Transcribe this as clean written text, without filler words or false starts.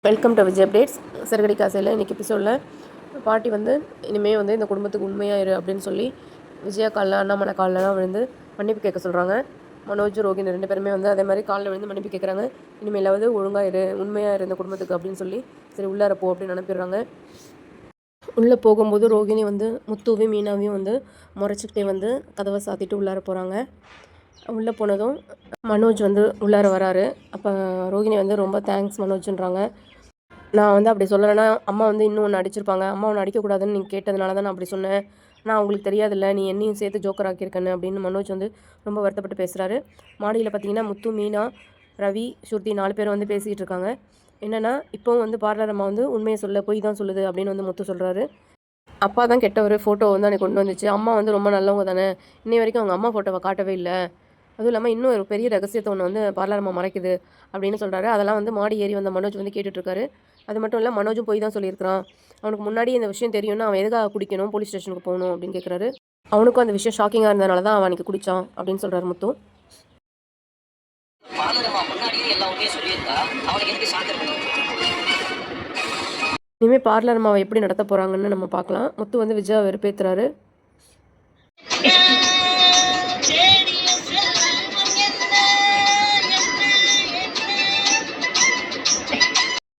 Welcome to Vijay updates. சிறுகடி காசையில் இன்றைக்கி எபிசோடில் பாட்டி வந்து இனிமேல் வந்து இந்த குடும்பத்துக்கு உண்மையாக அப்படின்னு சொல்லி விஜயா காலில் அண்ணாமலை காலிலலாம் விழுந்து மன்னிப்பு கேட்க சொல்கிறாங்க. மனோஜ் ரோகிணி 2 பேருமே வந்து அதே மாதிரி காலில் விழுந்து மன்னிப்பு கேட்குறாங்க. இனிமேலாவது ஒழுங்காக உண்மையாக இந்த குடும்பத்துக்கு அப்படின்னு சொல்லி சரி உள்ளார போ அப்படின்னு அனுப்பிடுறாங்க. உள்ளே போகும்போது ரோகிணி வந்து முத்துவையும் மீனாவையும் வந்து முறைச்சிக்கிட்டே வந்து கதவை சாத்திட்டு உள்ளார போகிறாங்க. உள்ளே போனதும் மனோஜ் வந்து உள்ளார வராரு. அப்போ ரோகிணி வந்து ரொம்ப தேங்க்ஸ் மனோஜ்ன்றாங்க. நான் வந்து அப்படி சொல்லலைன்னா அம்மா வந்து இன்னும் ஒன்று அடிச்சிருப்பாங்க. அம்மா ஒன்று அடிக்கக்கூடாதுன்னு நீங்கள் கேட்டதுனால தான் நான் அப்படி சொன்னேன். நான் உங்களுக்கு தெரியாதுல்ல, நீ என்னையும் சேர்த்து ஜோக்கர் ஆக்கியிருக்கேன்னு அப்படின்னு மனோஜ் வந்து ரொம்ப வருத்தப்பட்டு பேசுகிறாரு. மாடியில் பார்த்தீங்கன்னா முத்து, மீனா, ரவி, ஸ்ருதி 4 பேர் வந்து பேசிகிட்டு இருக்காங்க. என்னென்னா இப்போவும் வந்து பார்லர் அம்மா வந்து உண்மையை சொல்ல போய் தான் சொல்லுது அப்படின்னு வந்து முத்து சொல்கிறாரு. அப்பா தான் கெட்டவர், ஃபோட்டோ வந்து அன்றைக்கி கொண்டு வந்துச்சு. அம்மா வந்து ரொம்ப நல்லவங்க தானே, இன்னை வரைக்கும் அவங்க அம்மா ஃபோட்டோவை காட்டவே இல்லை. அதுவும் இல்லாமல் இன்னும் ஒரு பெரிய ரகசியத்தை ஒன்று வந்து பார்லர் அம்மா மறைக்குது அப்படின்னு சொல்கிறாரு. அதெல்லாம் வந்து மாடி ஏறி வந்த மனோஜ் வந்து கேட்டுட்ருக்காரு. அது மட்டும் இல்லை, மனோஜும் போய் தான் சொல்லியிருக்கிறான். அவனுக்கு முன்னாடி இந்த விஷயம் தெரியும்னா அவன் எதுக்காக குடிக்கணும், போலீஸ் ஸ்டேஷனுக்கு போகணும் அப்படின்னு கேட்குறாரு. அவனுக்கும் அந்த விஷயம் ஷாக்கிங்காக இருந்தனால தான் அவன் அன்றைக்கி குடித்தான் அப்படின்னு சொல்கிறார் முத்து. இனிமேல் பார்லர் அம்மாவை எப்படி நடத்த போகிறாங்கன்னு நம்ம பார்க்கலாம். முத்து வந்து விஜயா வெறுப்பேற்றுறாரு.